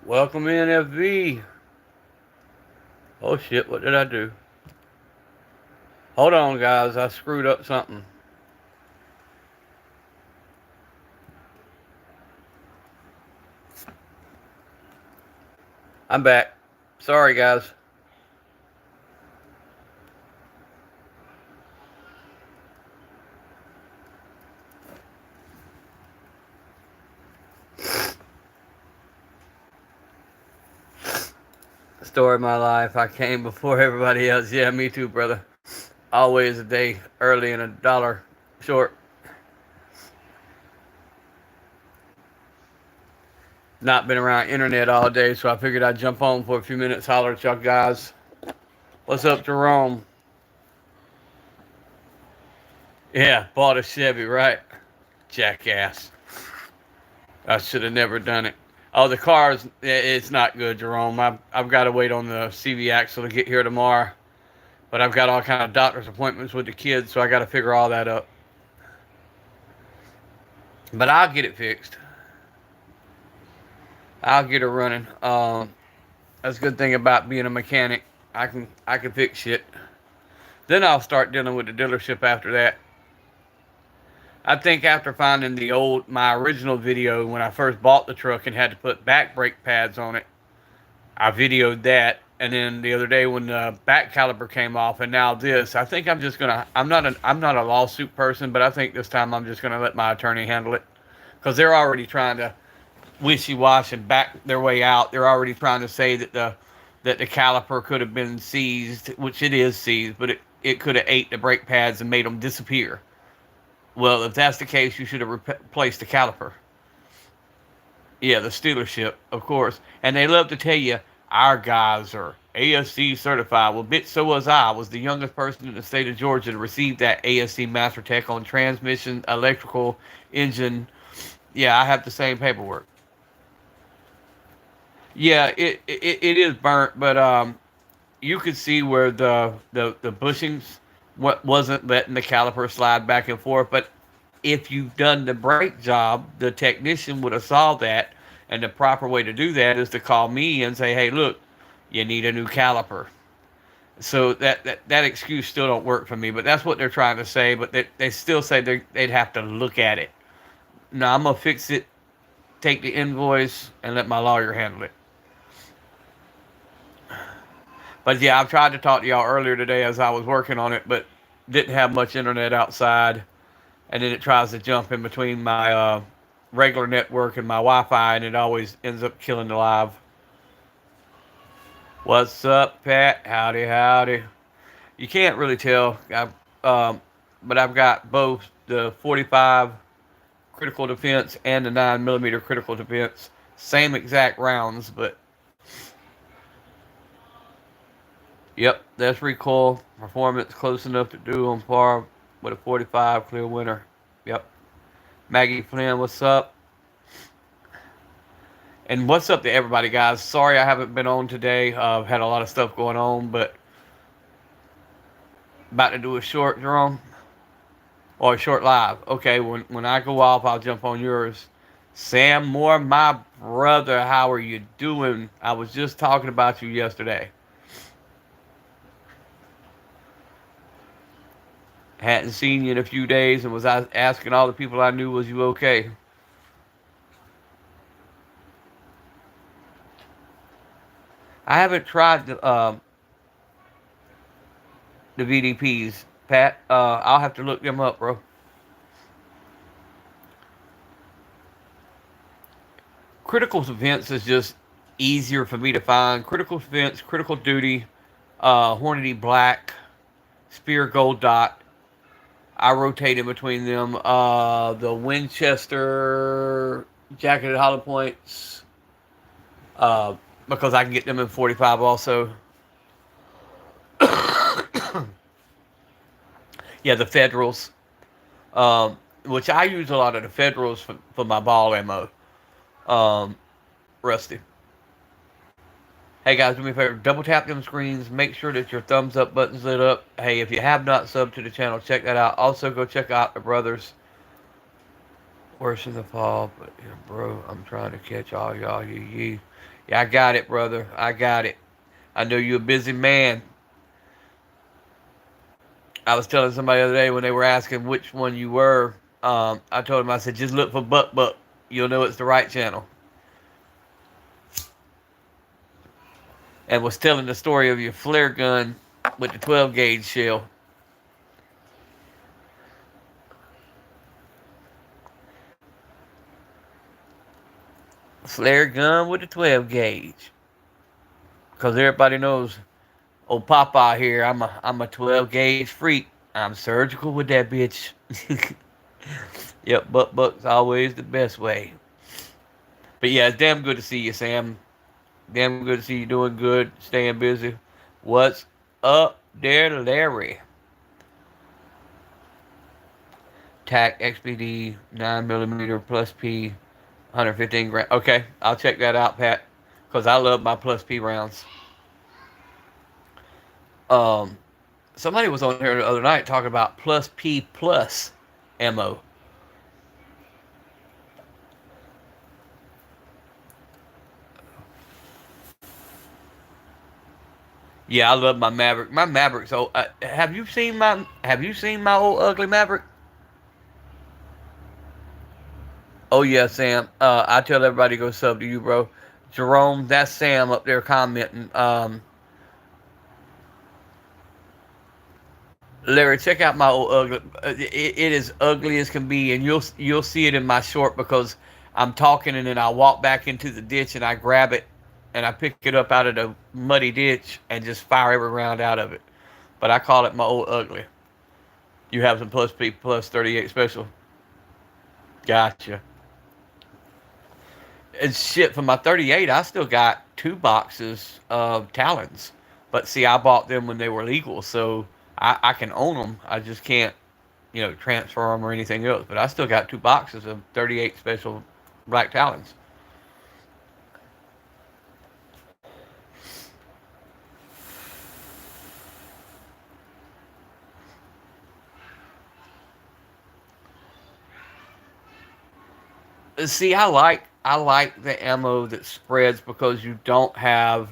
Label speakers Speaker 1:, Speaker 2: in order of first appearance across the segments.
Speaker 1: Welcome in, FV. Oh shit, what did I do? Hold on, guys. I screwed up something. I'm back. Sorry, guys. Story of my life. I came before everybody else. Yeah, me too, brother. Always a day early and a dollar short. Not been around internet all day, so I figured I'd jump on for a few minutes, holler at y'all guys. What's up, Jerome? Yeah, bought a Chevy, right? Jackass. I should have never done it. Oh, the car's it's not good, Jerome. I've got to wait on the CV axle to get here tomorrow. But I've got all kind of doctor's appointments with the kids, so I got to figure all that up. But I'll get it fixed. I'll get it running. That's a good thing about being a mechanic. I can fix shit. Then I'll start dealing with the dealership after that. I think after finding my original video when I first bought the truck and had to put back brake pads on it, I videoed that. And then the other day when the back caliper came off, and now this, I think I'm just gonna. I'm not a lawsuit person, but I think this time I'm just gonna let my attorney handle it, because they're already trying to wishy-wash and back their way out. They're already trying to say that the caliper could have been seized, which it is seized, but it could have ate the brake pads and made them disappear. Well, if that's the case, you should have replaced the caliper. Yeah, the dealership, of course. And they love to tell you, our guys are ASC certified. Well, bitch, so was I. I was the youngest person in the state of Georgia to receive that ASC Master Tech on transmission, electrical, engine. Yeah, I have the same paperwork. Yeah, it is burnt, but you could see where the bushings wasn't letting the caliper slide back and forth. But if you've done the brake job, the technician would have saw that, and the proper way to do that is to call me and say, "Hey, look, you need a new caliper." So that excuse still don't work for me, but that's what they're trying to say. But they still say they'd have to look at it. No, I'm gonna fix it, take the invoice, and let my lawyer handle it. But yeah, I've tried to talk to y'all earlier today as I was working on it, but didn't have much internet outside, and then it tries to jump in between my regular network and my Wi-Fi, and it always ends up killing the live. What's up, Pat? Howdy, howdy. You can't really tell, but I've got both the 45 critical defense and the 9mm critical defense. Same exact rounds, but yep, that's recoil performance close enough to do on par with a 45 clear winner. Yep. Maggie Flynn, what's up? And what's up to everybody, guys? Sorry I haven't been on today. I've had a lot of stuff going on, but about to do a short, Jerome, or a short live. Okay, when I go off, I'll jump on yours. Sam Moore, my brother, how are you doing? I was just talking about you yesterday. Hadn't seen you in a few days, and was asking all the people I knew, was you okay? I haven't tried the VDPs, Pat. I'll have to look them up, bro. Critical events is just easier for me to find. Critical events, critical duty, Hornady Black, Spear Gold Dot. I rotate in between them. The Winchester jacketed hollow points, uh, because I can get them in 45 also. Yeah, the Federals, which I use a lot of the Federals for my ball ammo. Um, Rusty. Hey guys, do me a favor, double tap them screens, make sure that your thumbs up button's lit up. Hey, if you have not subbed to the channel, check that out. Also, go check out the brothers. Worse in the fall, but yeah, bro, I'm trying to catch all y'all. Yee. Yeah, I got it, brother. I got it. I know you're a busy man. I was telling somebody the other day when they were asking which one you were. I told them, I said, just look for Buck Buck. You'll know it's the right channel. And was telling the story of your flare gun with the 12 gauge shell. Flare gun with the 12 gauge. Because everybody knows, old Papa here, I'm a 12 gauge freak. I'm surgical with that bitch. Yep, Buck Buck's always the best way. But yeah, it's damn good to see you, Sam. Damn good to see you doing good, staying busy. What's up there, Larry? TAC XPD 9mm plus P 115 grand. Okay, I'll check that out, Pat. Because I love my plus P rounds. Um, Somebody was on here the other night talking about plus P plus ammo. Yeah, I love my Maverick. My Maverick's old. Have you seen my old ugly Maverick? Oh yeah, Sam. I tell everybody to go sub to you, bro. Jerome, that's Sam up there commenting. Larry, check out my old ugly. It is ugly as can be, and you'll see it in my short because I'm talking and then I walk back into the ditch and I grab it and I pick it up out of the muddy ditch and just fire every round out of it. But I call it my old ugly. You have some plus P plus 38 special. Gotcha. And shit, for my 38, I still got 2 boxes of Talons. But see, I bought them when they were legal, so I can own them. I just can't, transfer them or anything else. But I still got 2 boxes of 38 special Black Talons. See, I like the ammo that spreads because you don't have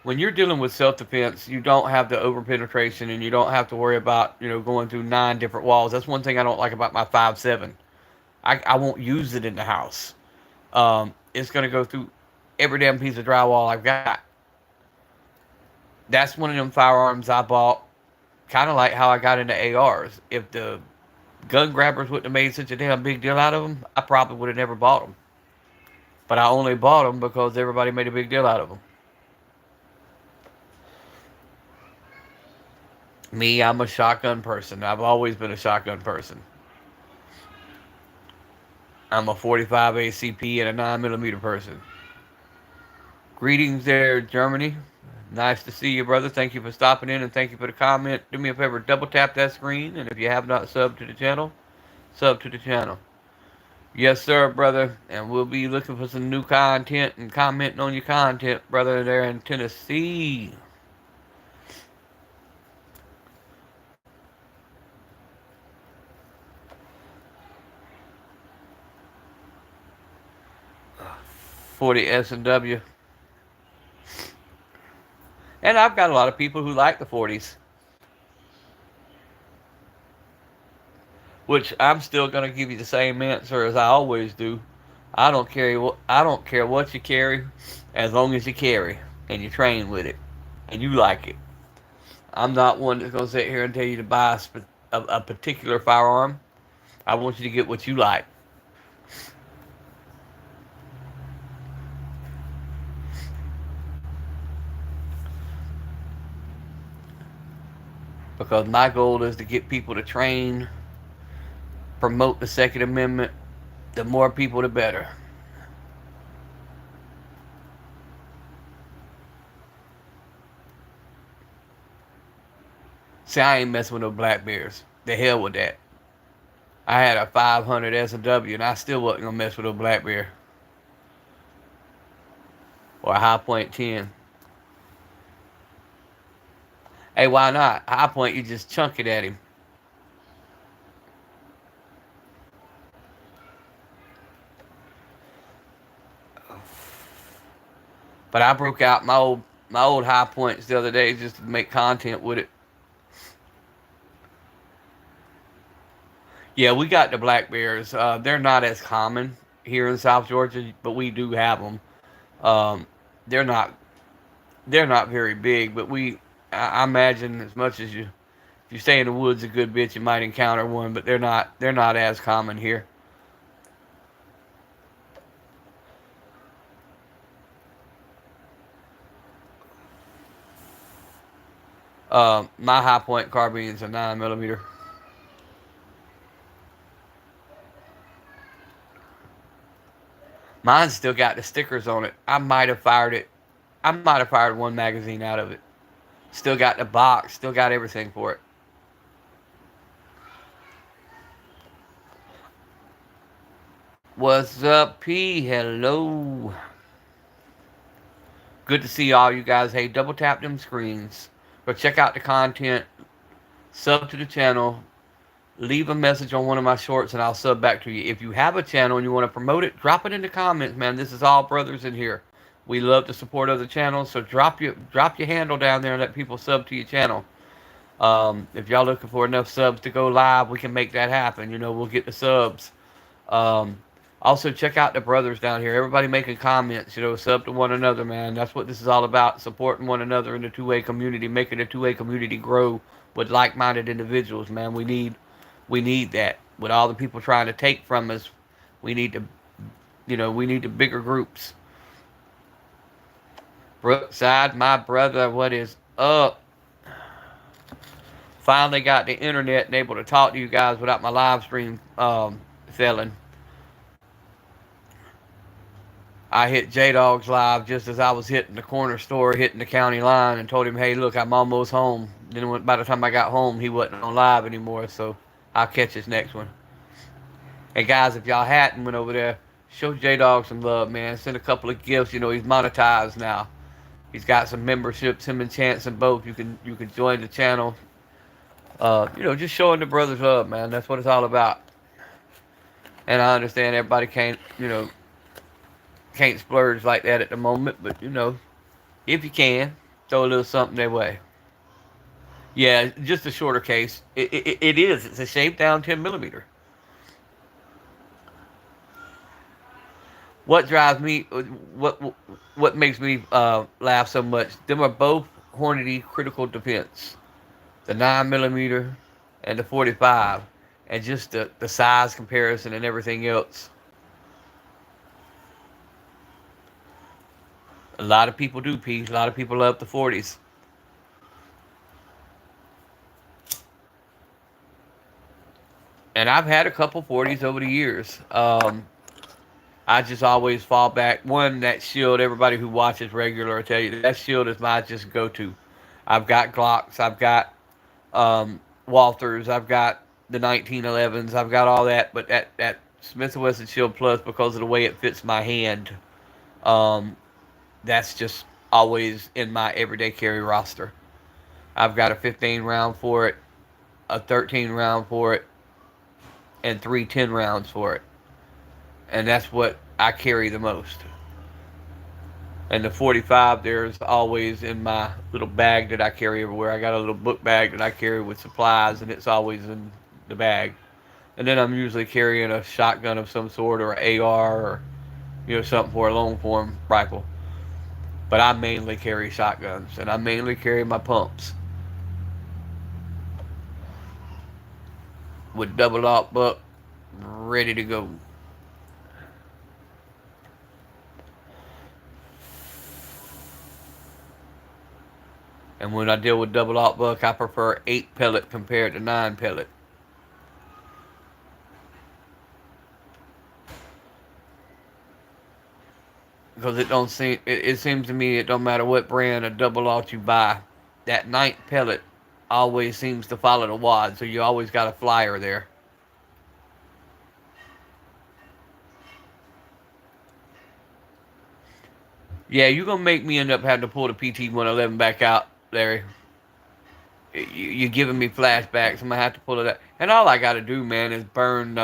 Speaker 1: when you're dealing with self defense, you don't have the over penetration and you don't have to worry about going through 9 different walls. That's one thing I don't like about my 5.7. I won't use it in the house. It's gonna go through every damn piece of drywall I've got. That's one of them firearms I bought, kind of like how I got into ARs. If the gun grabbers wouldn't have made such a damn big deal out of them, I probably would have never bought them. But I only bought them because everybody made a big deal out of them. Me, I'm a shotgun person. I've always been a shotgun person. I'm a 45 ACP and a 9mm person. Greetings there, Germany. Nice to see you, brother. Thank you for stopping in and thank you for the comment. Do me a favor, double tap that screen. And if you have not subbed to the channel, sub to the channel. Yes, sir, brother. And we'll be looking for some new content and commenting on your content, brother, there in Tennessee. For the S&W. And I've got a lot of people who like the 40s. Which I'm still gonna give you the same answer as I always do. I don't care what you carry, as long as you carry and you train with it and you like it. I'm not one that's gonna sit here and tell you to buy a particular firearm. I want you to get what you like because my goal is to get people to train, promote the Second Amendment. The more people, the better. See, I ain't messing with no black bears. The hell with that. I had a 500 S&W and I still wasn't gonna mess with a black bear or a high point 10. Hey, why not? High point, you just chunk it at him. But I broke out my old high points the other day just to make content with it. Yeah, we got the black bears. They're not as common here in South Georgia, but we do have them. Um, they're not they're not very big, but I imagine as much as if you stay in the woods a good bit, you might encounter one, but they're not as common here. My high point carbine's a 9 millimeter. Mine's still got the stickers on it. I might have fired it. I might have fired one magazine out of it. Still got the box. Still got everything for it. What's up, P? Hello. Good to see all you guys. Hey, double tap them screens. Go check out the content. Sub to the channel. Leave a message on one of my shorts and I'll sub back to you. If you have a channel and you want to promote it, drop it in the comments, man. This is all brothers in here. We love to support other channels, so drop your handle down there and let people sub to your channel. If y'all looking for enough subs to go live, we can make that happen. We'll get the subs. Um, Also, check out the brothers down here. Everybody making comments, sub to one another, man. That's what this is all about, supporting one another in the two-way community, making the two-way community grow with like-minded individuals, man. We need that. With all the people trying to take from us, we need to, we need the bigger groups. Brookside, my brother, what is up? Finally got the internet and able to talk to you guys without my live stream failing. I hit J Dog's live just as I was hitting the corner store, hitting the county line, and told him, "Hey, look, I'm almost home." Then by the time I got home, he wasn't on live anymore, so I'll catch his next one. And guys, if y'all hadn't went over there, show J Dog some love, man. Send a couple of gifts. He's monetized now. He's got some memberships. Him and Chance and both. You can join the channel. Just showing the brothers love, man. That's what it's all about. And I understand everybody can't splurge like that at the moment, but if you can, throw a little something their way. Yeah, just a shorter case. It is. It's a shaved down 10 millimeter. What drives me? What makes me laugh so much? Them are both Hornady critical defense. The 9 millimeter and the 45, and just the size comparison and everything else. A lot of people do, P. A lot of people love the 40s. And I've had a couple 40s over the years. I just always fall back. One, that shield, everybody who watches regular will tell you that shield is my just go to. I've got Glocks, I've got Walthers, I've got the 1911s, I've got all that, but that Smith & Wesson Shield Plus, because of the way it fits my hand, um, that's just always in my everyday carry roster. I've got a 15 round for it, a 13 round for it, and 3 10 rounds for it. And that's what I carry the most. And the 45, there's always in my little bag that I carry everywhere. I got a little book bag that I carry with supplies, and it's always in the bag. And then I'm usually carrying a shotgun of some sort, or an AR, or something for a long form rifle. But I mainly carry shotguns, and I mainly carry my pumps with double aught buck ready to go. And when I deal with double aught buck, I prefer 8 pellet compared to 9 pellet. Because it seems to me it don't matter what brand of double aught you buy, that ninth pellet always seems to follow the wad, so you always got a flyer there. Yeah, you're gonna make me end up having to pull the PT-111 back out, Larry. You're giving me flashbacks. I'm gonna have to pull it out, and all I gotta do, man, is burn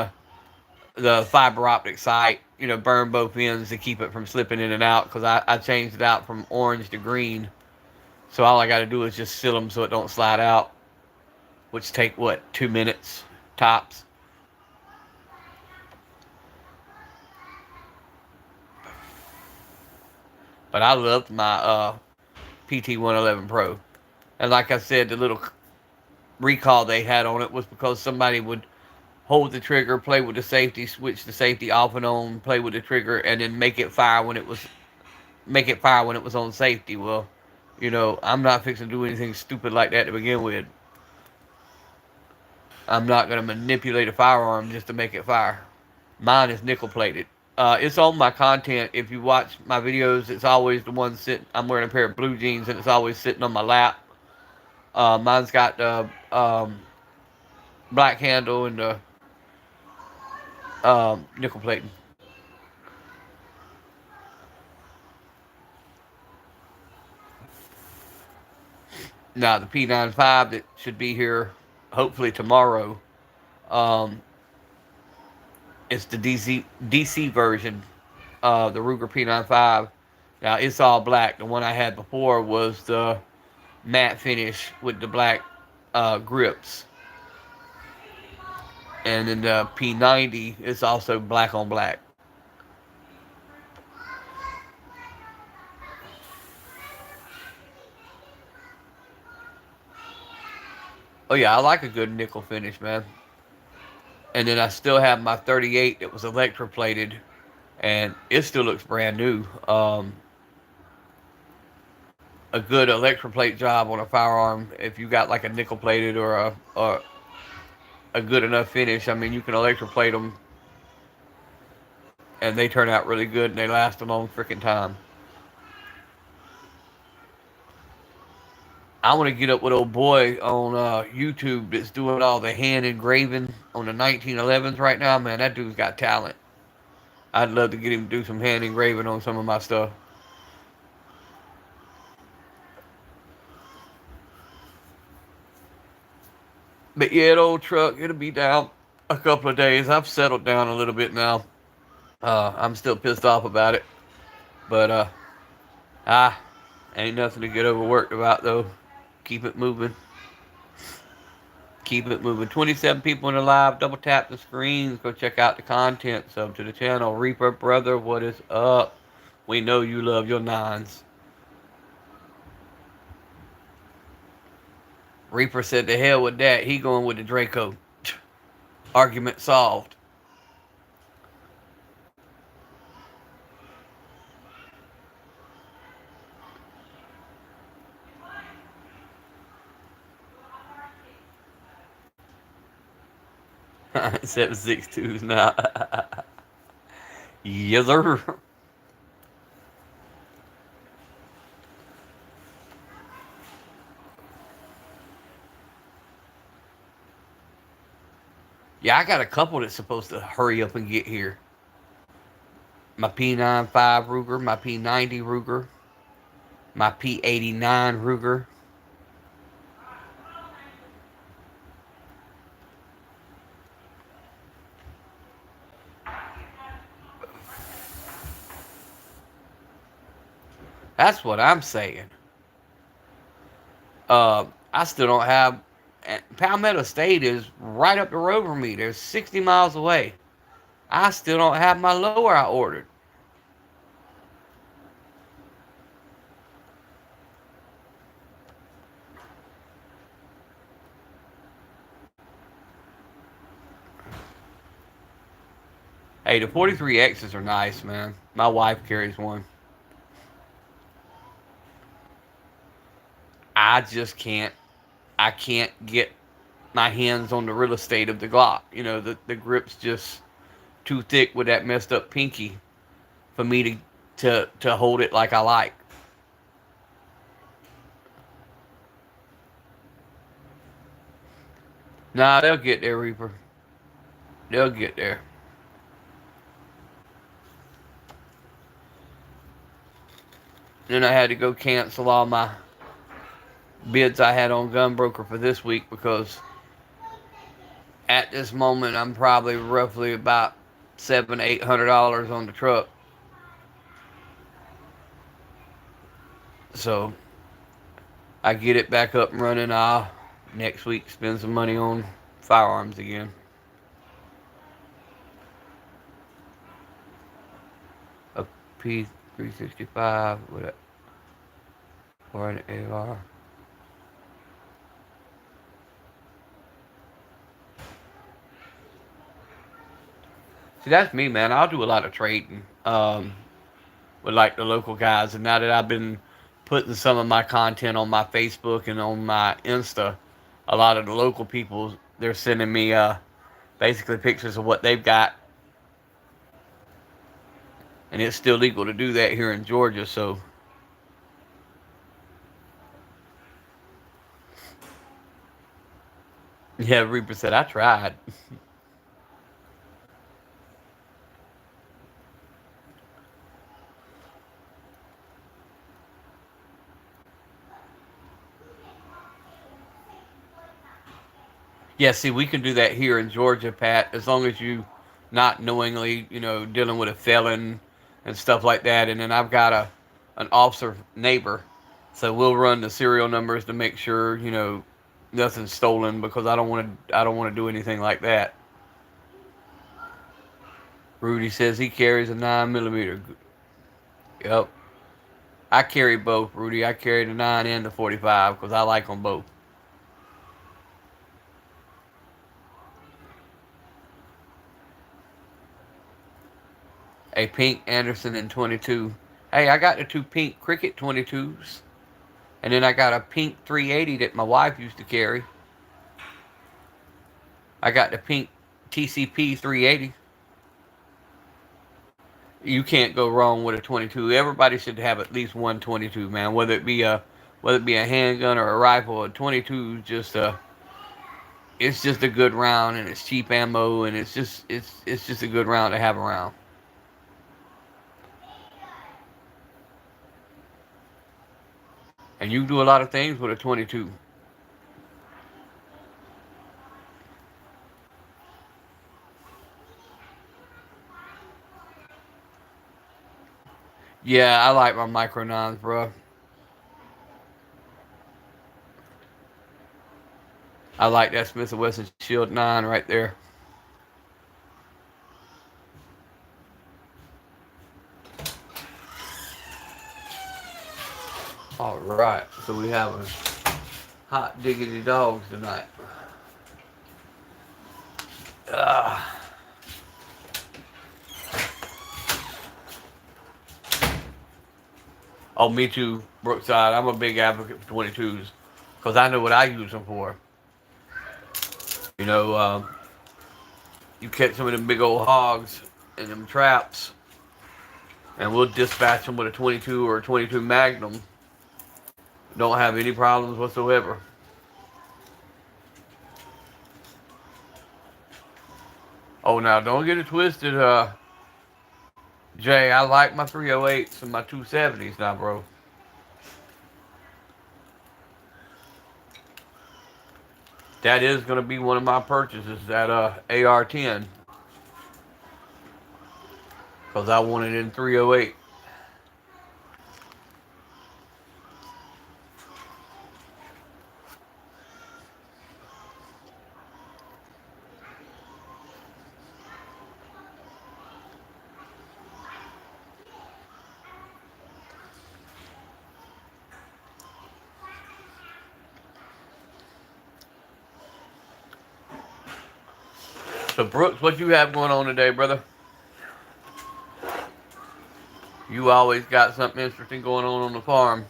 Speaker 1: the fiber optic sight, you know, burn both ends to keep it from slipping in and out, because I changed it out from orange to green. So all I got to do is just seal them so it don't slide out, which take, what, 2 minutes tops. But I loved my PT-111 Pro. And like I said, the little recall they had on it was because somebody would hold the trigger, play with the safety, switch the safety off and on, play with the trigger, and then make it fire when it was on safety. Well, you know, I'm not fixing to do anything stupid like that to begin with. I'm not gonna manipulate a firearm just to make it fire. Mine is nickel plated. It's on my content. If you watch my videos, it's always the one sitting. I'm wearing a pair of blue jeans, and it's always sitting on my lap. Mine's got the black handle and the nickel plating. Now the P95 that should be here hopefully tomorrow. Um, it's the DC version of the Ruger P95. Now it's all black. The one I had before was the matte finish with the black grips, and then the P90 is also black on black. Oh yeah, I like a good nickel finish, man. And then I still have my 38 that was electroplated, and it still looks brand new. A good electroplate job on a firearm, if you got like a nickel plated or a good enough finish, I mean, you can electroplate them, and they turn out really good and they last a long freaking time. I want to get up with old boy on YouTube that's doing all the hand engraving on the 1911s right now. Man, that dude's got talent. I'd love to get him to do some hand engraving on some of my stuff. But yeah, the old truck, it'll be down a couple of days. I've settled down a little bit now. I'm still pissed off about it. But, ah, ain't nothing to get overworked about, though. Keep it moving. Keep it moving. 27 people in the live. Double tap the screens. Go check out the content. Sub to the channel. Reaper brother, what is up? We know you love your nines. Reaper said to hell with that. He going with the Draco. Argument solved. Except 6'2's now. Yes, sir. Yeah, I got a couple that's supposed to hurry up and get here. My P95 Ruger, my P90 Ruger, my P89 Ruger. That's what I'm saying. I still don't have. Palmetto State is right up the road from me. They're 60 miles away. I still don't have my lower I ordered. Hey, the 43Xs are nice, man. My wife carries one. I just can't. I can't get my hands on the real estate of the Glock. You know, the grip's just too thick with that messed up pinky for me to hold it like I like. Nah, they'll get there, Reaper. They'll get there. Then I had to go cancel all my bids I had on Gunbroker for this week because at this moment I'm probably roughly about $700-800 on the truck. So I get it back up and running. I'll next week spend some money on firearms again. A P365 with a or an AR. See, that's me, man. I'll do a lot of trading with like the local guys, and now that I've been putting some of my content on my Facebook and on my Insta, a lot of the local people they're sending me basically pictures of what they've got, and it's still legal to do that here in Georgia. So yeah, Reaper said I tried. Yeah, see, we can do that here in Georgia, Pat, as long as you not knowingly, dealing with a felon and stuff like that. And then I've got an officer neighbor, so we'll run the serial numbers to make sure nothing's stolen because I don't want to do anything like that. Rudy says he carries a 9 millimeter. Yep, I carry both, Rudy. I carry the 9 and the 45 because I like them both. A pink Anderson and 22. Hey, I got the two pink Cricket 22s. And then I got a pink 380 that my wife used to carry. I got the pink TCP 380. You can't go wrong with a 22. Everybody should have at least one 22, man. Whether it be a handgun or a rifle, a 22 is just a good round, and it's cheap ammo, and it's just a good round to have around. And you can do a lot of things with a 22. Yeah, I like my micro nines, bro. I like that Smith& Wesson Shield 9 right there. All right, so we have a hot diggity dogs tonight. Uh, oh, me too, Brookside. I'm a big advocate for 22s because I know what I use them for. You know, you catch some of them big old hogs in them traps, and we'll dispatch them with a 22 or a 22 Magnum. Don't have any problems whatsoever. Oh, now don't get it twisted, Jay. I like my 308s and my 270s now, bro. That is going to be one of my purchases, that AR-10, because I want it in 308. So, Brooks, what you have going on today, brother? You always got something interesting going on the farm.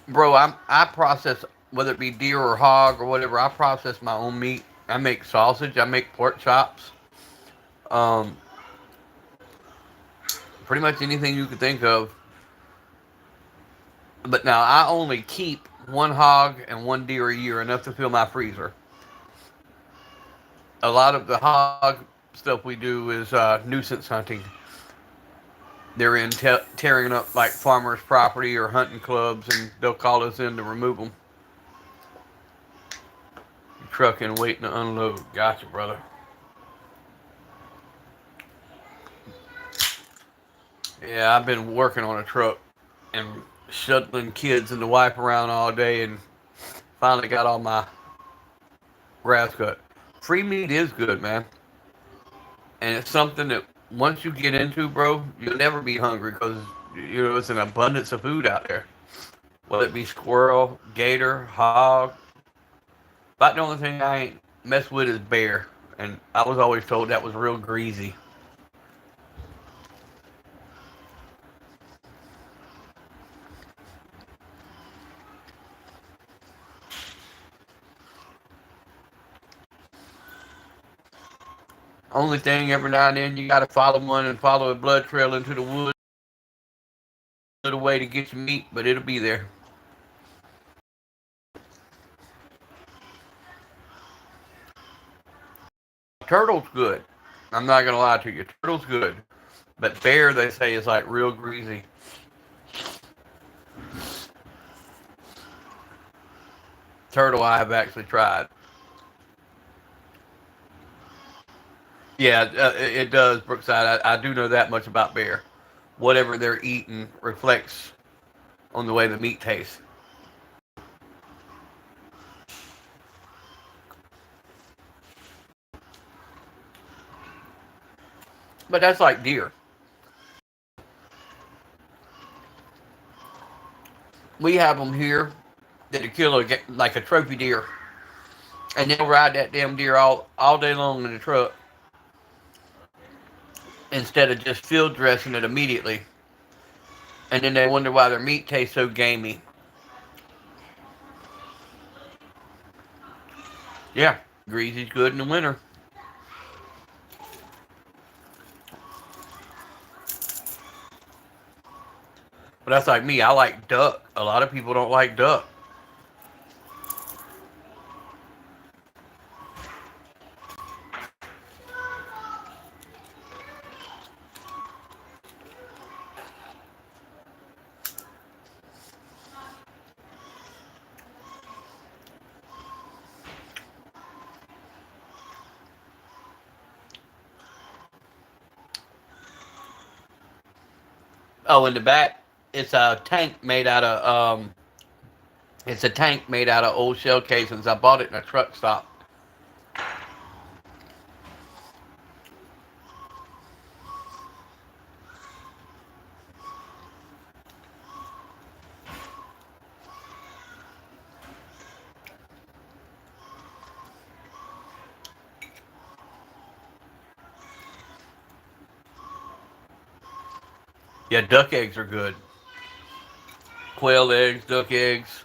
Speaker 1: Bro, I process, whether it be deer or hog or whatever. I process my own meat. I make sausage. I make pork chops. Um, Pretty much anything you could think of. But now I only keep one hog and one deer a year, enough to fill my freezer. A lot of the hog stuff we do is nuisance hunting. They're in tearing up like farmers' property or hunting clubs, and they'll call us in to remove them. Truck and waiting to unload. Gotcha, brother. Yeah, I've been working on a truck and shuttling kids and the wife around all day, and finally got all my grass cut. Free meat is good, man, and it's something that once you get into, bro, you'll never be hungry because it's an abundance of food out there. Whether it be squirrel, gator, hog. About the only thing I ain't mess with is bear, and I was always told that was real greasy. Only thing, every now and then you gotta follow one and follow a blood trail into the woods, a little way to get your meat, but it'll be there. Turtle's good. I'm not gonna lie to you. Turtle's good, but bear they say is like real greasy. Turtle I have actually tried. Yeah, it does, Brookside. I do know that much about bear. Whatever they're eating reflects on the way the meat tastes. But that's like deer. We have them here that kill like a trophy deer, and they'll ride that damn deer all day long in the truck instead of just field dressing it immediately. And then they wonder why their meat tastes so gamey. Yeah, greasy's good in the winter. But that's like me. I like duck. A lot of people don't like duck. Oh, in the back, it's a tank made out of it's a tank made out of old shell casings. I bought it in a truck stop. Yeah, duck eggs are good. Quail eggs, duck eggs.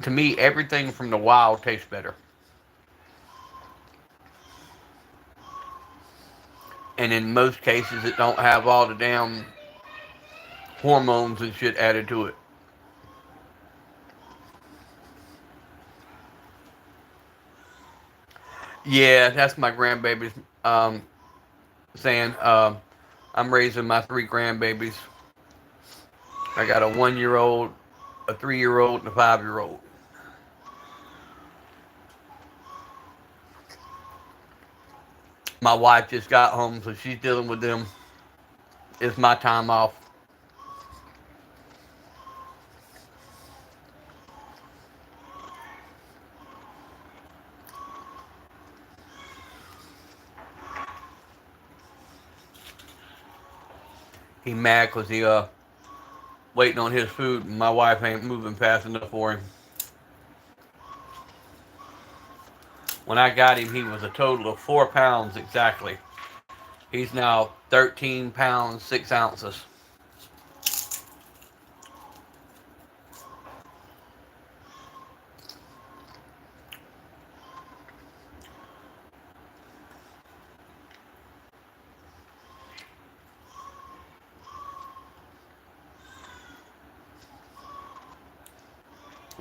Speaker 1: To me, everything from the wild tastes better. And in most cases, it don't have all the damn hormones and shit added to it. Yeah, that's my grandbabies saying. I'm raising my three grandbabies. I got a 1 year old, a 3 year old, and a 5 year old. My wife just got home, so she's dealing with them. It's my time off. He mad because he waiting on his food, and my wife ain't moving fast enough for him. When I got him, he was a total of 4 pounds exactly. He's now 13 pounds 6 ounces.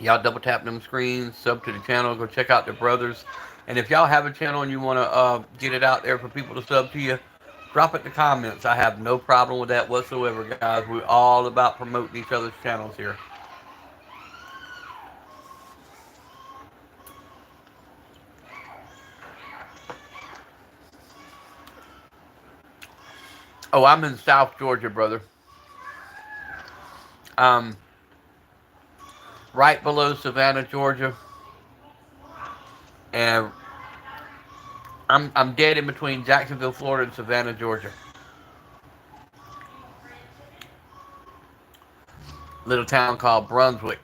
Speaker 1: Y'all double tap them screens, sub to the channel, go check out the brothers. And if y'all have a channel and you want to get it out there for people to sub to you, drop it in the comments. I have no problem with that whatsoever, guys. We're all about promoting each other's channels here. Oh, I'm in South Georgia, brother. Um, right below Savannah, Georgia, and I'm dead in between Jacksonville, Florida, and Savannah, Georgia. Little town called Brunswick.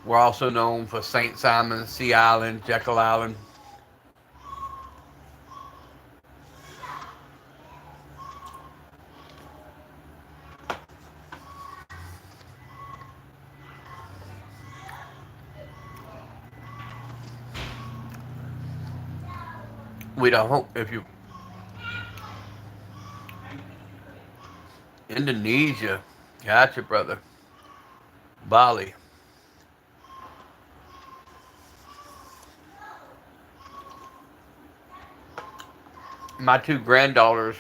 Speaker 1: We're also known for St. Simon, Sea Island, Jekyll Island. We don't, if you, Indonesia. Gotcha, brother. Bali. My two granddaughters,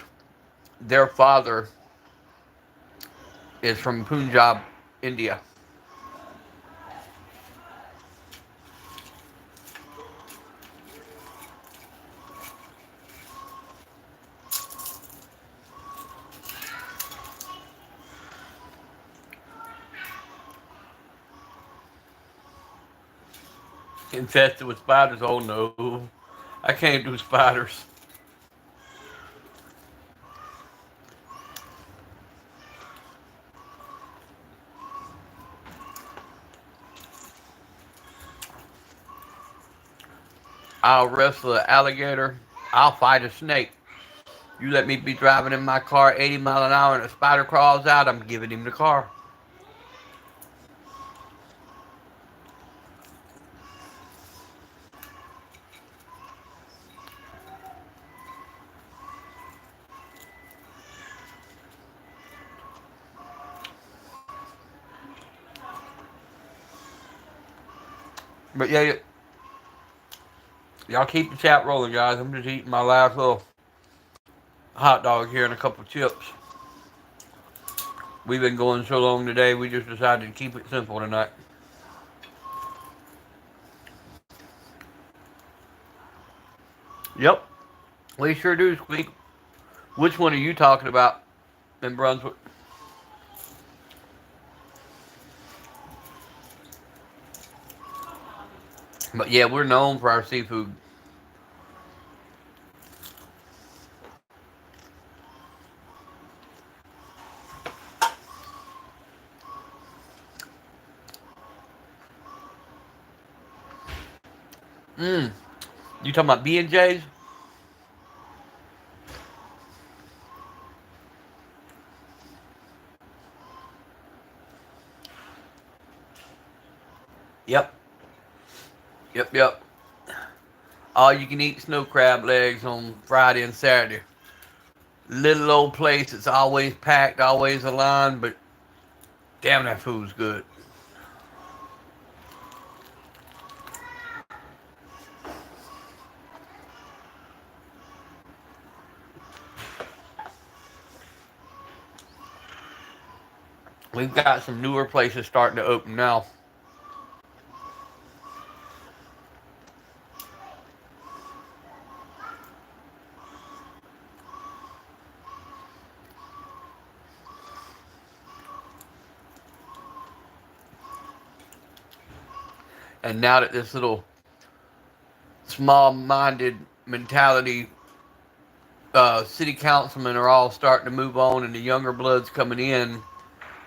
Speaker 1: their father is from Punjab, India. Infested with spiders. Oh no. I can't do spiders. I'll wrestle an alligator. I'll fight a snake. You let me be driving in my car 80 mile an hour and a spider crawls out, I'm giving him the car. But yeah, y'all keep the chat rolling, guys. I'm just eating my last little hot dog here and a couple of chips. We've been going so long today, we just decided to keep it simple tonight. Yep, we sure do, Squeak. Which one are you talking about in Brunswick? But yeah, we're known for our seafood. Mmm. You talking about B&J's? Yep. Yep. All you can eat snow crab legs on Friday and Saturday. Little old place, it's always packed, always aligned, but damn, that food's good. We've got some newer places starting to open now. And now that this little small-minded mentality city councilmen are all starting to move on and the younger blood's coming in,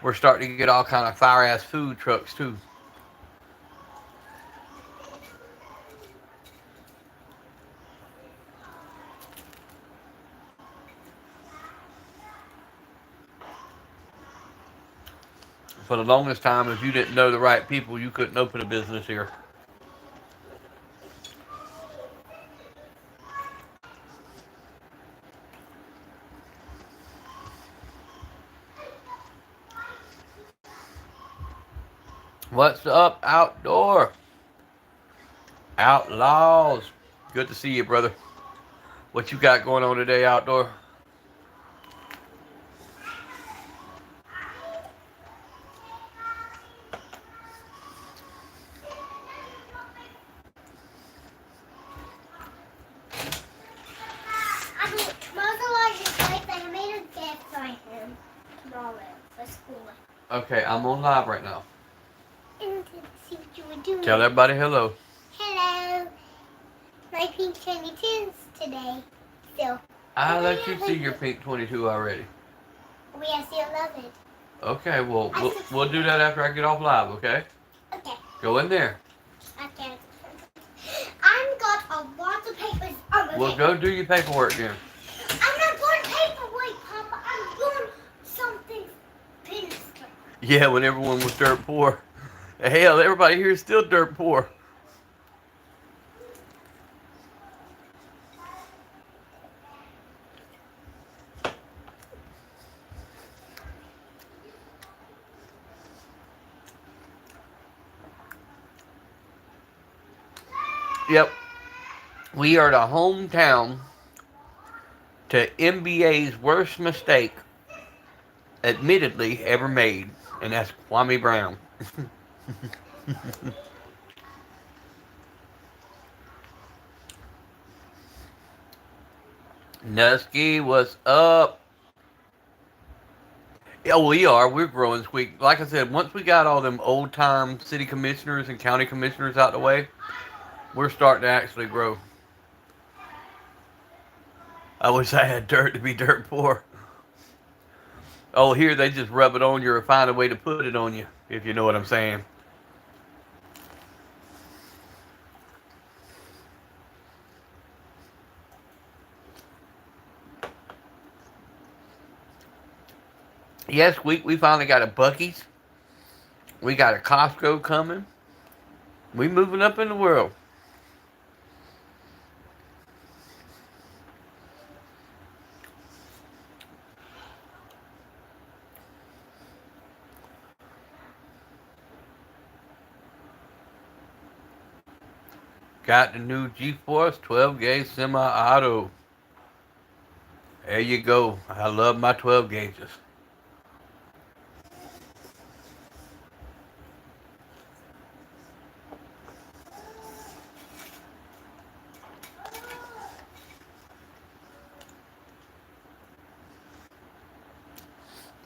Speaker 1: we're starting to get all kind of fire-ass food trucks too. For the longest time, if you didn't know the right people, you couldn't open a business here. What's up, outdoor? Outlaws. Good to see you, brother. What you got going on today, outdoor?
Speaker 2: I mean, tomorrow's a large birthday. I made a gift for him tomorrow for school.
Speaker 1: Okay, I'm on live right now.
Speaker 2: And to see what you were doing.
Speaker 1: Tell everybody hello.
Speaker 2: Hello. My pink 22s today. Still.
Speaker 1: I let you see your pink 22 already.
Speaker 2: We have still love it.
Speaker 1: Okay, well, we'll do that after I get off live, okay?
Speaker 2: Okay.
Speaker 1: Go in there.
Speaker 2: Okay. I've got a lot of papers on the
Speaker 1: Well, go do your paperwork then.
Speaker 2: I'm not going paperwork, Papa. I'm doing something sinister.
Speaker 1: Yeah, when everyone was dirt poor. Hell, everybody here is still dirt poor. Yep. We are the hometown to NBA's worst mistake, admittedly, ever made, and that's Kwame Brown. Nusky, what's up? Yeah, we are. We're growing sweet. Like I said, once we got all them old time city commissioners and county commissioners out the way, we're starting to actually grow. I wish I had dirt to be dirt poor. Oh, here they just rub it on you or find a way to put it on you, if you know what I'm saying. Yes, we finally got a Buc-ee's. We got a Costco coming. We moving up in the world. Got the new G-Force 12 gauge semi-auto. There you go. I love my 12 gauges.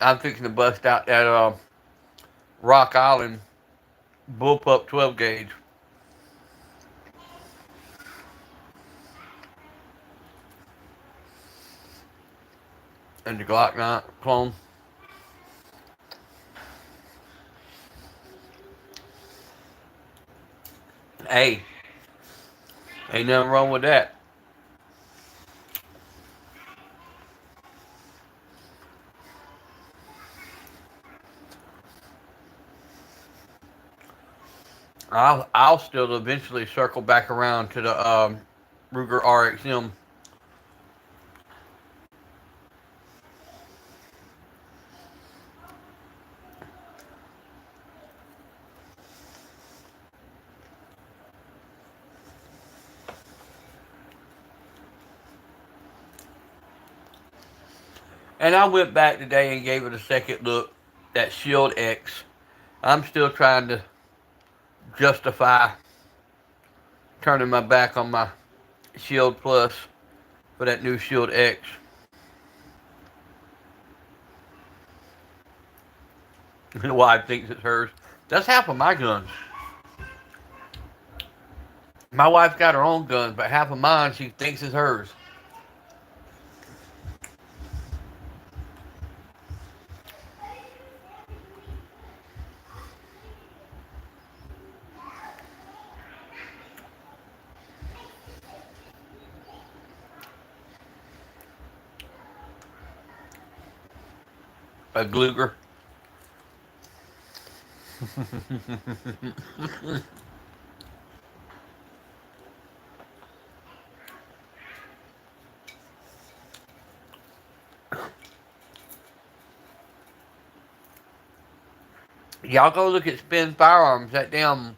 Speaker 1: I'm fixing to bust out that Rock Island bullpup 12 gauge. And the Glock 9 clone. Hey, ain't nothing wrong with that. I'll still eventually circle back around to the Ruger RXM. And I went back today and gave it a second look. That Shield X. I'm still trying to justify turning my back on my Shield Plus for that new Shield X. My wife thinks it's hers. That's half of my guns. My wife's got her own guns, but half of mine she thinks is hers. A Gluger. Y'all go look at Spin Firearms, that damn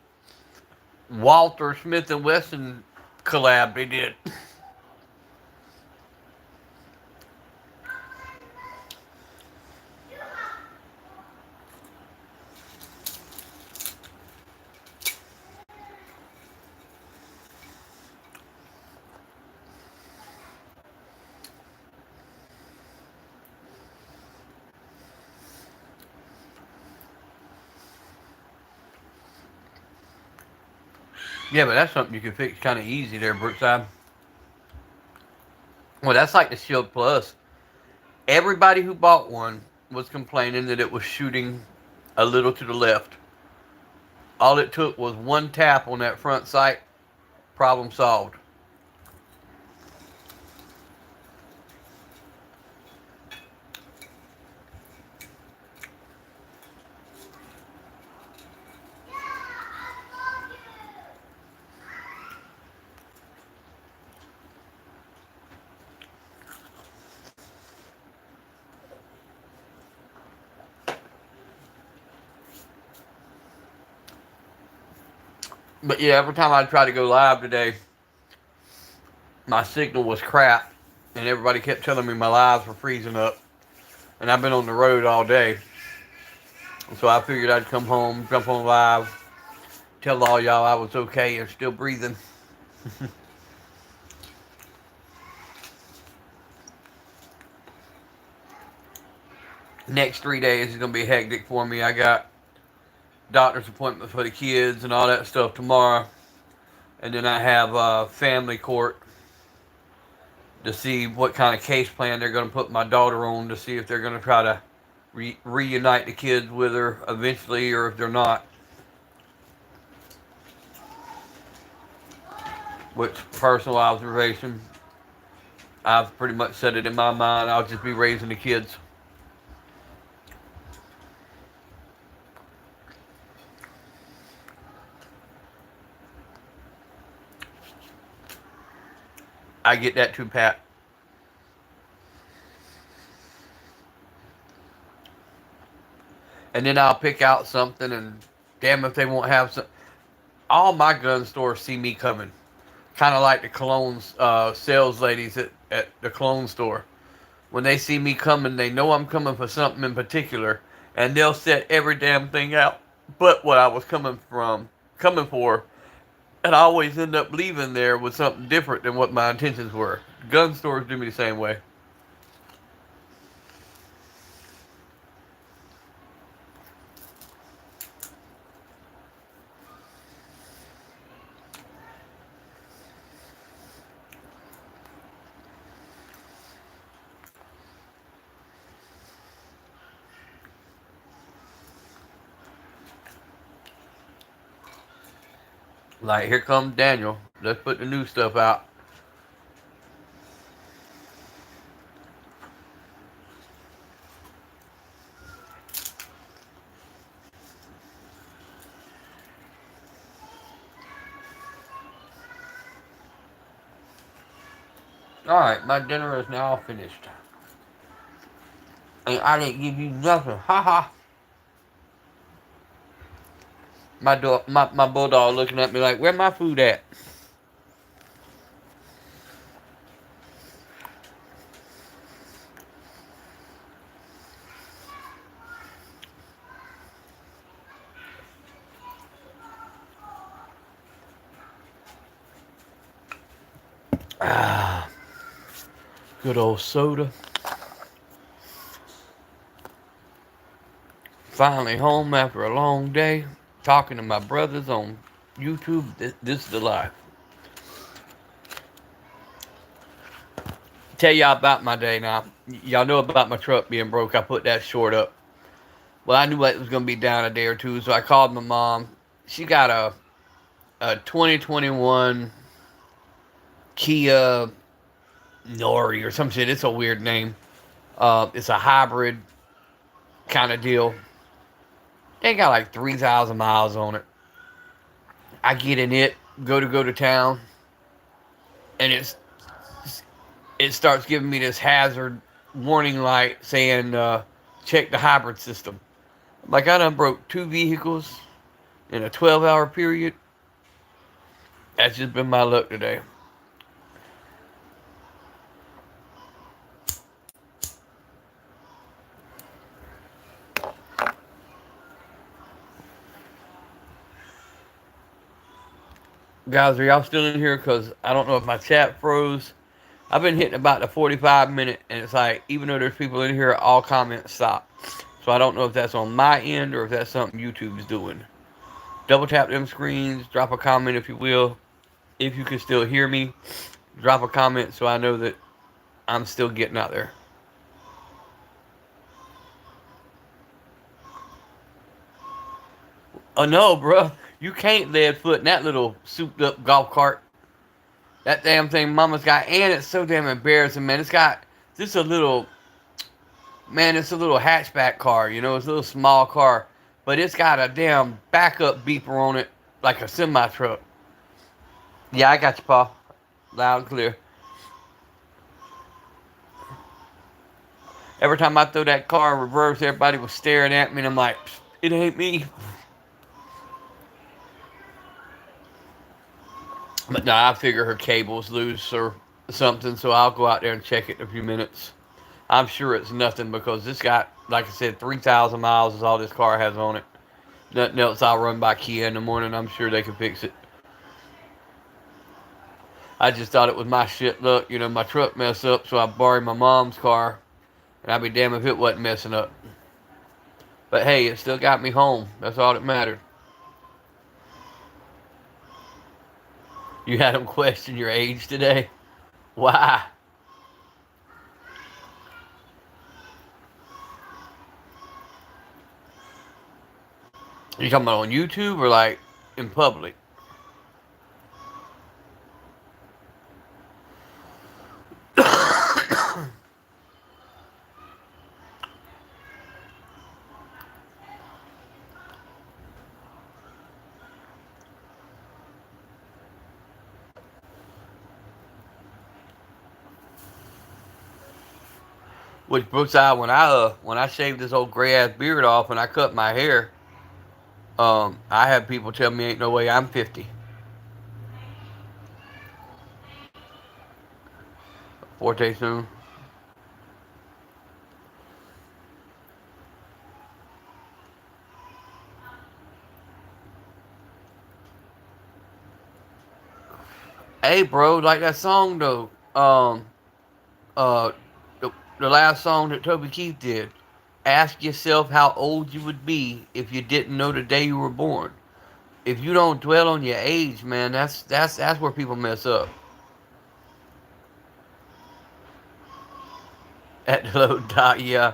Speaker 1: Walter Smith and Wesson collab they did. Yeah, but that's something you can fix kind of easy there, Brookside. Well, that's like the Shield Plus. Everybody who bought one was complaining that it was shooting a little to the left. All it took was one tap on that front sight, problem solved. But yeah, every time I tried to go live today, my signal was crap, and everybody kept telling me my lives were freezing up. And I've been on the road all day, so I figured I'd come home, jump on live, tell all y'all I was okay and still breathing. Next 3 days is gonna be hectic for me. I got doctor's appointment for the kids and all that stuff tomorrow, and then I have family court to see what kind of case plan they're going to put my daughter on, to see if they're going to try to reunite the kids with her eventually, or if they're not. Which, personal observation, I've pretty much said it in my mind. I'll just be raising the kids. I get that too, Pat. And then I'll pick out something, and damn if they won't have some. All my gun stores see me coming. Kind of like the cologne sales ladies at the cologne store. When they see me coming, they know I'm coming for something in particular, and they'll set every damn thing out but what I was coming for, and I always end up leaving there with something different than what my intentions were. Gun stores do me the same way. Like, here comes Daniel. Let's put the new stuff out. Alright, my dinner is now finished. And I didn't give you nothing. Ha ha. My bulldog looking at me like, where my food at? Ah, good old soda. Finally home after a long day, talking to my brothers on YouTube. This is the life. Tell y'all about my day now. Y'all know about my truck being broke. I put that short up. Well, I knew it was going to be down a day or two, so I called my mom. She got a 2021 Kia Nori or some shit. It's a weird name. It's a hybrid kind of deal. They got like 3,000 miles on it. I get in it, go to town, and it starts giving me this hazard warning light saying check the hybrid system. Like I done broke 2 vehicles in a 12-hour period. That's just been my luck today. Guys, are y'all still in here? Because I don't know if my chat froze. I've been hitting about the 45 minute, and it's like, even though there's people in here, all comments stop. So I don't know if that's on my end or if that's something YouTube's doing. Double tap them screens, drop a comment if you will. If you can still hear me, drop a comment so I know that I'm still getting out there. Oh no, bro. You can't lead foot in that little souped up golf cart. That damn thing mama's got, and it's so damn embarrassing, man. It's got just a little, man, it's a little hatchback car, you know, it's a little small car, but it's got a damn backup beeper on it, like a semi truck. Yeah, I got you, Paul. Loud and clear. Every time I throw that car in reverse, everybody was staring at me, and I'm like, it ain't me. But nah, I figure her cable's loose or something, so I'll go out there and check it in a few minutes. I'm sure it's nothing because this got, like I said, 3,000 miles is all this car has on it. Nothing else. I'll run by Kia in the morning. I'm sure they can fix it. I just thought it was my shit luck. You know, my truck messed up, so I borrowed my mom's car. And I'd be damned if it wasn't messing up. But hey, it still got me home. That's all that mattered. You had them question your age today? Why? You talking about on YouTube or like in public? Which Brooks, I when I shaved this old gray ass beard off and I cut my hair, I had people tell me ain't no way I'm 50. Forte soon. Hey, bro, like that song though. Uh, the last song that Toby Keith did. Ask yourself how old you would be if you didn't know the day you were born. If you don't dwell on your age, man, that's where people mess up. At the low dot, yeah.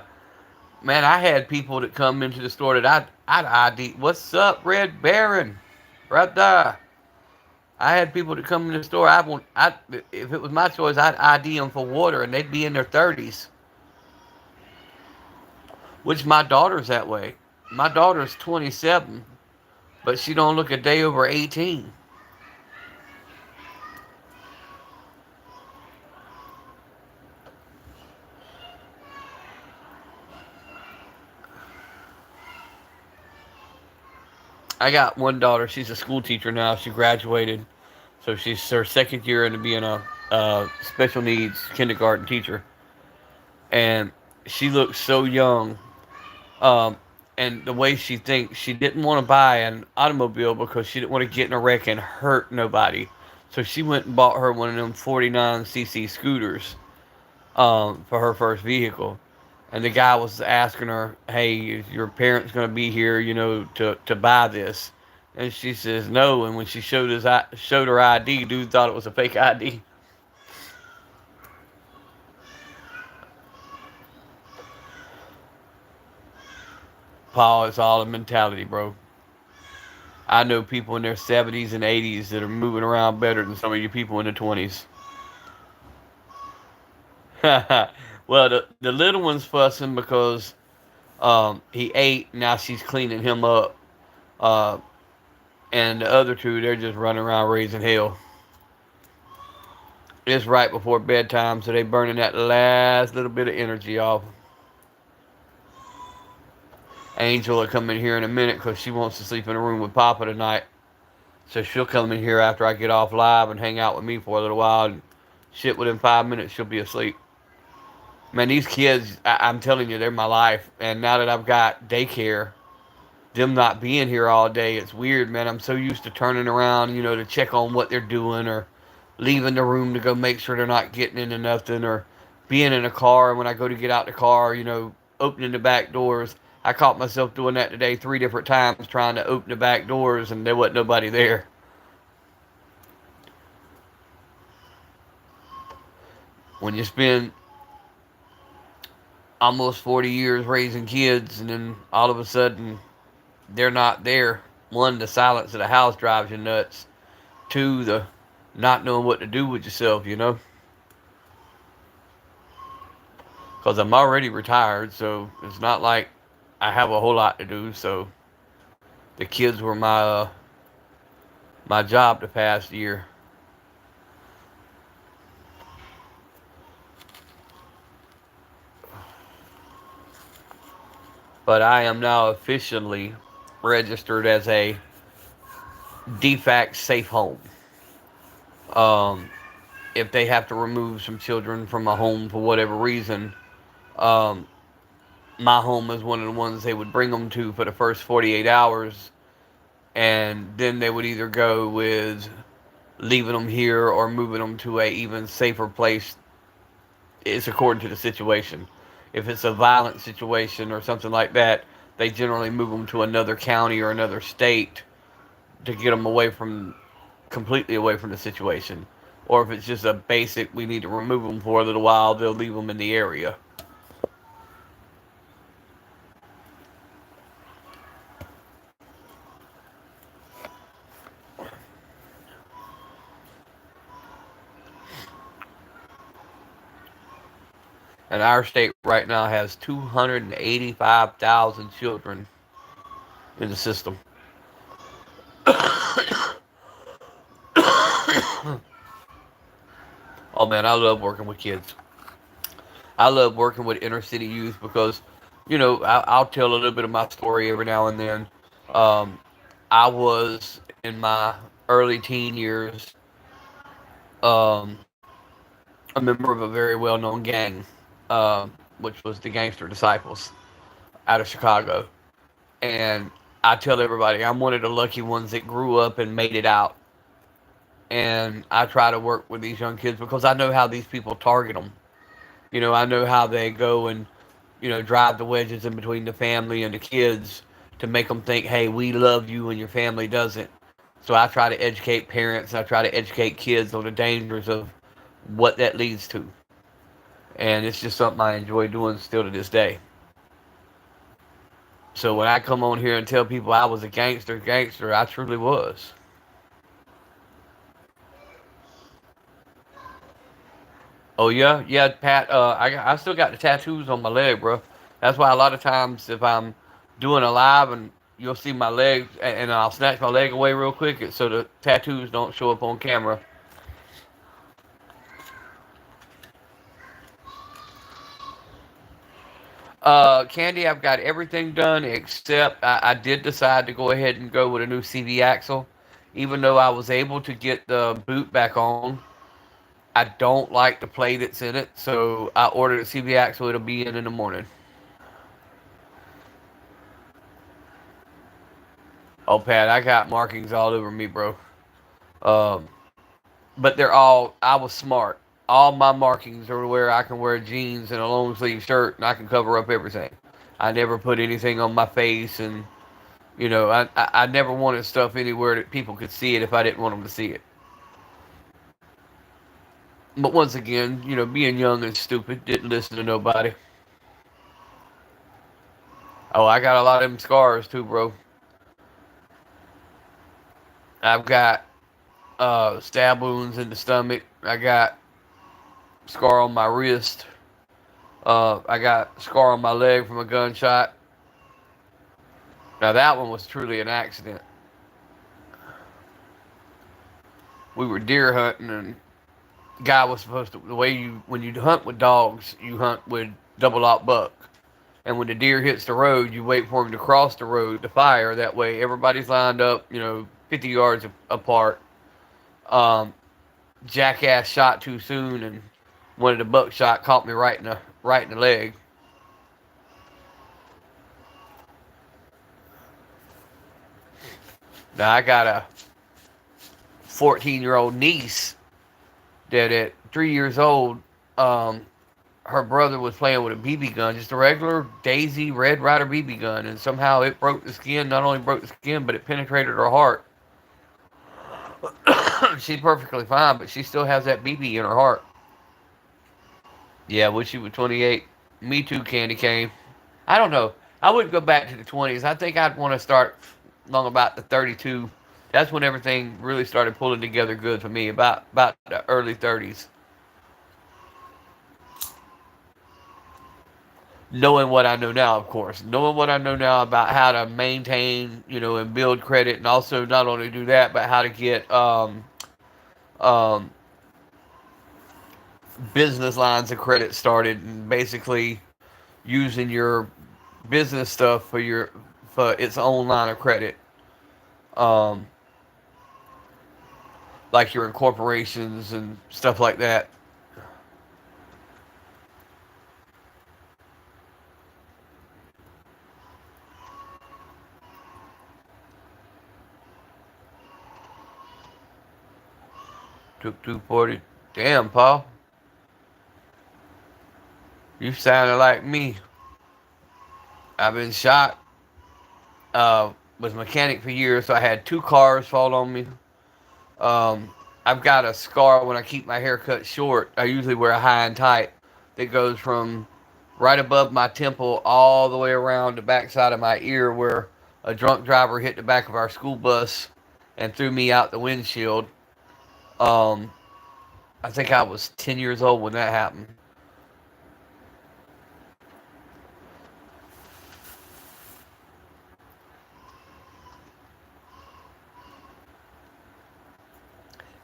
Speaker 1: Man, I had people that come into the store that I'd ID. What's up, Red Baron? Right there. I had people that come in the store. If it was my choice, I'd ID them for water, and they'd be in their 30s. Which my daughter's that way. My daughter's 27, but she don't look a day over 18. I got one daughter. She's a school teacher now. She graduated, so she's her second year into being a special needs kindergarten teacher, and she looks so young. Um, and the way she thinks, she didn't want to buy an automobile because she didn't want to get in a wreck and hurt nobody. So she went and bought her one of them 49cc scooters for her first vehicle. And the guy was asking her, "Hey, is your parents going to be here, you know, to buy this?" And she says no. And when she showed her ID, dude thought it was a fake ID. Paul, it's all a mentality, bro. I know people in their 70s and 80s that are moving around better than some of you people in the 20s. Well, the little one's fussing because he ate. Now she's cleaning him up. Uh, and the other two, they're just running around raising hell. It's right before bedtime, so they burning that last little bit of energy off. Angel will come in here in a minute because she wants to sleep in a room with Papa tonight. So she'll come in here after I get off live and hang out with me for a little while. And shit, within 5 minutes, she'll be asleep. Man, these kids, I'm telling you, they're my life. And now that I've got daycare, them not being here all day, it's weird, man. I'm so used to turning around, to check on what they're doing or leaving the room to go make sure they're not getting into nothing or being in a car. And when I go to get out the car, opening the back doors. I caught myself doing that today 3 different times, trying to open the back doors, and there wasn't nobody there. When you spend almost 40 years raising kids, and then all of a sudden they're not there. One, the silence of the house drives you nuts. Two, the not knowing what to do with yourself. Because I'm already retired, so it's not like I have a whole lot to do. So the kids were my job the past year. But I am now officially registered as a DFAC safe home. Um, if they have to remove some children from a home for whatever reason, um, my home is one of the ones they would bring them to for the first 48 hours, and then they would either go with leaving them here or moving them to a even safer place. It's according to the situation. If it's a violent situation or something like that, they generally move them to another county or another state to get them completely away from the situation. Or if it's just a basic, we need to remove them for a little while, they'll leave them in the area. And our state right now has 285,000 children in the system. Oh man, I love working with kids. I love working with inner city youth because, I'll tell a little bit of my story every now and then. Um, I was in my early teen years um, a member of a very well known gang, which was the Gangster Disciples out of Chicago. And I tell everybody I'm one of the lucky ones that grew up and made it out. And I try to work with these young kids because I know how these people target them. I know how they go and, drive the wedges in between the family and the kids to make them think, hey, we love you and your family doesn't. So I try to educate parents, I try to educate kids on the dangers of what that leads to. And it's just something I enjoy doing still to this day. So when I come on here and tell people I was a gangster, I truly was. Oh yeah, Pat. I still got the tattoos on my leg, bro. That's why a lot of times if I'm doing a live and you'll see my legs, and I'll snatch my leg away real quick so the tattoos don't show up on camera. Candy, I've got everything done except I did decide to go ahead and go with a new CV axle, even though I was able to get the boot back on. I don't like the play that's in it, so I ordered a CV axle. It'll be in the morning. Oh, Pat, I got markings all over me, bro. Um, but I was smart. All my markings are where I can wear jeans and a long sleeve shirt and I can cover up everything. I never put anything on my face, and, I never wanted stuff anywhere that people could see it if I didn't want them to see it. But once again, being young and stupid, didn't listen to nobody. Oh, I got a lot of them scars too, bro. I've got stab wounds in the stomach. I got scar on my wrist. I got scar on my leg from a gunshot. Now that one was truly an accident. We were deer hunting, and guy was supposed to, the way when you hunt with dogs, you hunt with double aught buck, And when the deer hits the road, you wait for him to cross the road to fire. That way, everybody's lined up, 50 yards apart. Um, Jackass shot too soon, and one of the buckshot caught me right in the leg. Now I got a 14-year-old niece that at 3 years old, her brother was playing with a BB gun, just a regular Daisy Red Ryder BB gun, and somehow it broke the skin. Not only broke the skin, but it penetrated her heart. She's perfectly fine, but she still has that BB in her heart. Yeah, when she was 28. Me too, Candy Cane. I don't know. I wouldn't go back to the 20s. I think I'd want to start long about the 32. That's when everything really started pulling together good for me, about the early 30s. Knowing what I know now, of course. Knowing what I know now about how to maintain, and build credit, and also not only do that, but how to get um, business lines of credit started, and basically using your business stuff for its own line of credit. Um, like your incorporations and stuff like that. Took 240. Damn, Paul. You sounded like me. I've been shot. Was a mechanic for years, so I had 2 cars fall on me. Um, I've got a scar when I keep my hair cut short. I usually wear a high and tight that goes from right above my temple all the way around the backside of my ear, where a drunk driver hit the back of our school bus and threw me out the windshield. Um, I think I was 10 years old when that happened.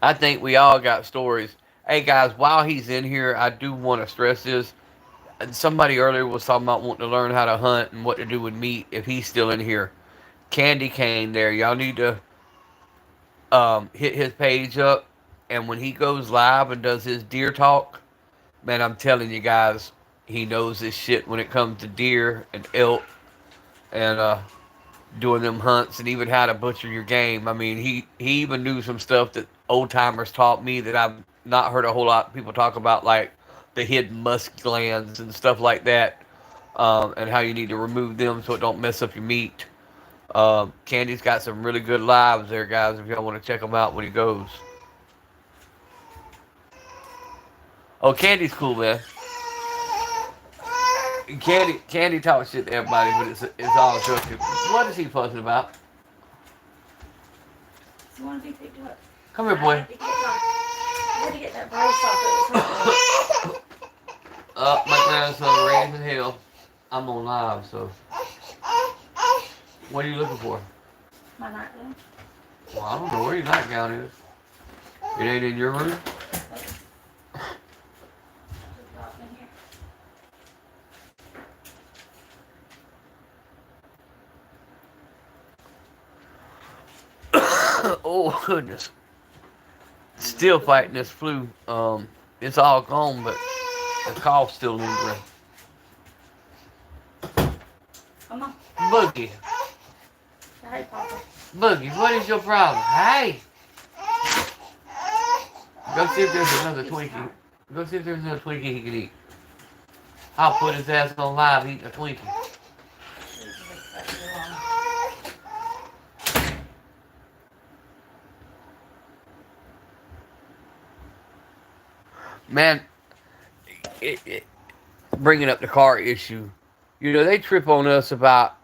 Speaker 1: I think we all got stories. Hey guys, while he's in here, I do want to stress this. Somebody earlier was talking about wanting to learn how to hunt and what to do with meat if he's still in here. Candy Cane there. Y'all need to hit his page up. And when he goes live and does his deer talk, man, I'm telling you guys, he knows his shit when it comes to deer and elk and doing them hunts and even how to butcher your game. I mean, he even knew some stuff that old timers taught me that I've not heard a whole lot of people talk about, like the hidden musk glands and stuff like that, and how you need to remove them so it don't mess up your meat. Candy's got some really good lives there, guys, if y'all want to check him out when he goes. Oh, Candy's cool, man. Candy talks shit to everybody, but it's all constructive. What is he fussing about?
Speaker 3: You want to be picked up?
Speaker 1: Come here, boy.
Speaker 3: I had to get that brace off.
Speaker 1: My grandson raising hell. I'm on live, so. What are you looking for?
Speaker 3: My nightgown.
Speaker 1: Well, I don't know where your nightgown is. It ain't in your room? Oh, goodness. Still fighting this flu. It's all gone, but the cough's still lingering.
Speaker 3: Come on.
Speaker 1: Boogie.
Speaker 3: Hey, Papa.
Speaker 1: Boogie, what is your problem? Hey! Go see if there's another Twinkie. Go see if there's another Twinkie he can eat. I'll put his ass on live eating a Twinkie. Man, bringing up the car issue, they trip on us about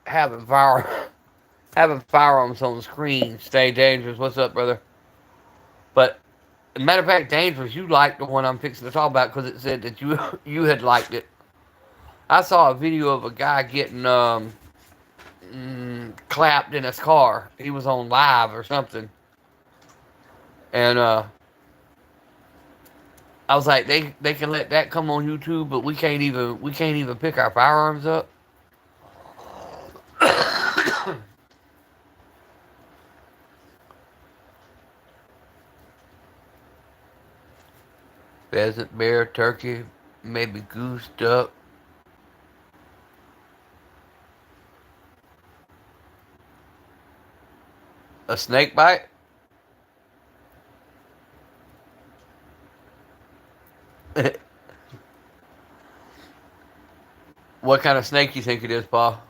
Speaker 1: having firearms on the screen. Stay dangerous. What's up, brother? But matter of fact, dangerous. You liked the one I'm fixing to talk about because it said that you had liked it. I saw a video of a guy getting clapped in his car. He was on live or something, and I was like, they can let that come on YouTube, but we can't even pick our firearms up. Pheasant, bear, turkey, maybe goose, duck. A snake bite? What kind of snake you think it is, Paul?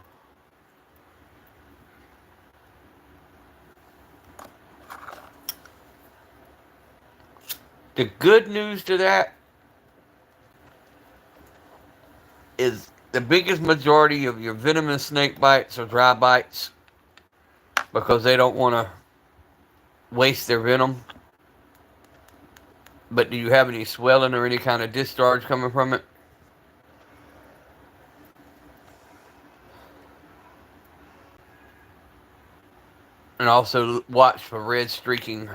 Speaker 1: The good news to that is the biggest majority of your venomous snake bites are dry bites because they don't want to waste their venom. But do you have any swelling or any kind of discharge coming from it? And also watch for red streaking.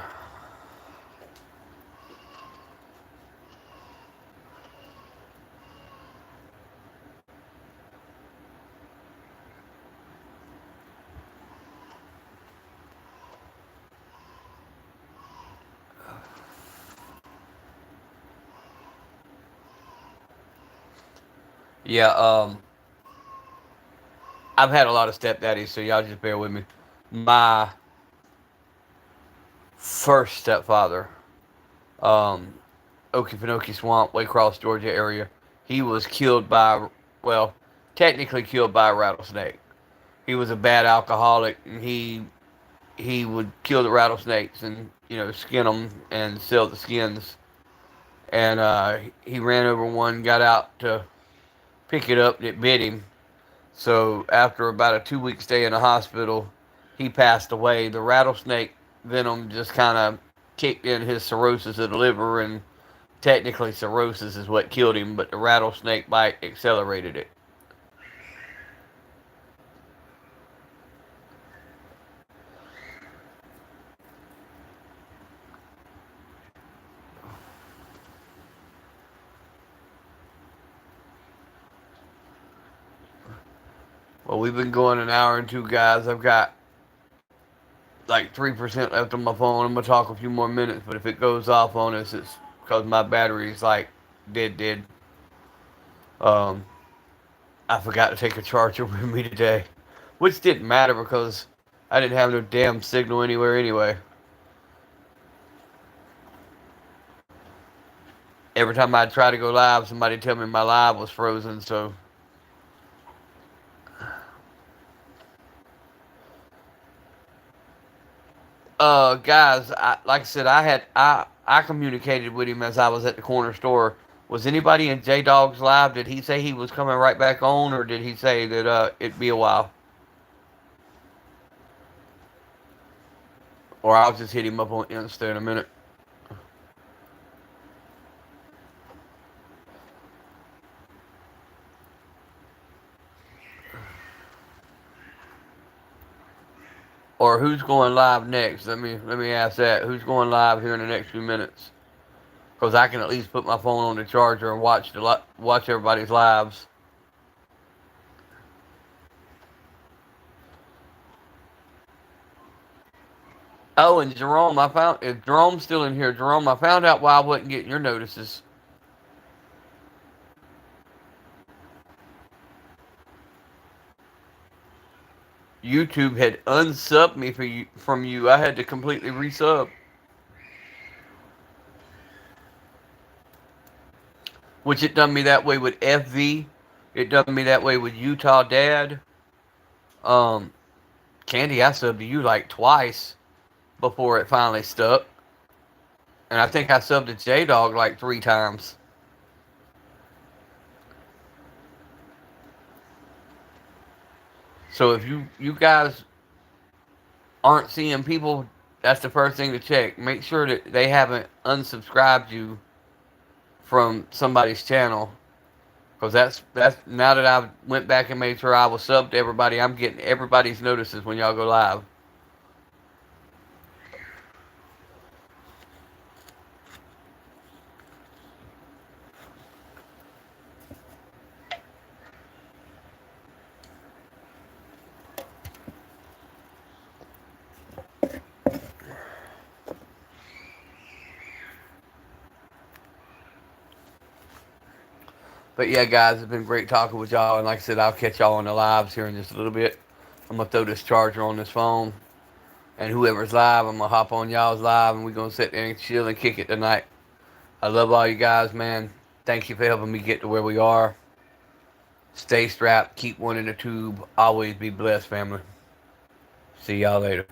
Speaker 1: Yeah, I've had a lot of stepdaddies, so y'all just bear with me. My first stepfather, um, Okefenokee Swamp, Waycross, Georgia area, he was killed by, well, technically killed by a rattlesnake. He was a bad alcoholic, and he would kill the rattlesnakes and skin them and sell the skins. And he ran over one, got out to pick it up, and it bit him. So after about a 2-week stay in the hospital, he passed away. The rattlesnake venom just kind of kicked in his cirrhosis of the liver, and technically cirrhosis is what killed him, but the rattlesnake bite accelerated it. Well, we've been going an hour and two, guys. I've got like 3% left on my phone. I'm going to talk a few more minutes, but if it goes off on us, it's because my battery is like dead. Um, I forgot to take a charger with me today, which didn't matter because I didn't have no damn signal anywhere anyway. Every time I try to go live, somebody tell me my live was frozen, so... Guys, like I said, I communicated with him as I was at the corner store. Was anybody in J Dog's live? Did he say he was coming right back on, or did he say that it'd be a while? Or I'll just hit him up on Insta in a minute. Or who's going live next? Let me ask that. Who's going live here in the next few minutes? Because I can at least put my phone on the charger and watch everybody's lives. Oh, and Jerome, if Jerome's still in here, Jerome, I found out why I wasn't getting your notices. YouTube had unsubbed me from you. I had to completely resub. Which it done me that way with FV. It done me that way with Utah Dad. Candy, I subbed to you like twice before it finally stuck. And I think I subbed to J-Dog like 3 times. So if you guys aren't seeing people, that's the first thing to check. Make sure that they haven't unsubscribed you from somebody's channel. Because that's now that I went back and made sure I was subbed to everybody, I'm getting everybody's notices when y'all go live. But yeah, guys, it's been great talking with y'all. And like I said, I'll catch y'all on the lives here in just a little bit. I'm going to throw this charger on this phone. And whoever's live, I'm going to hop on y'all's live. And we're going to sit there and chill and kick it tonight. I love all you guys, man. Thank you for helping me get to where we are. Stay strapped. Keep one in the tube. Always be blessed, family. See y'all later.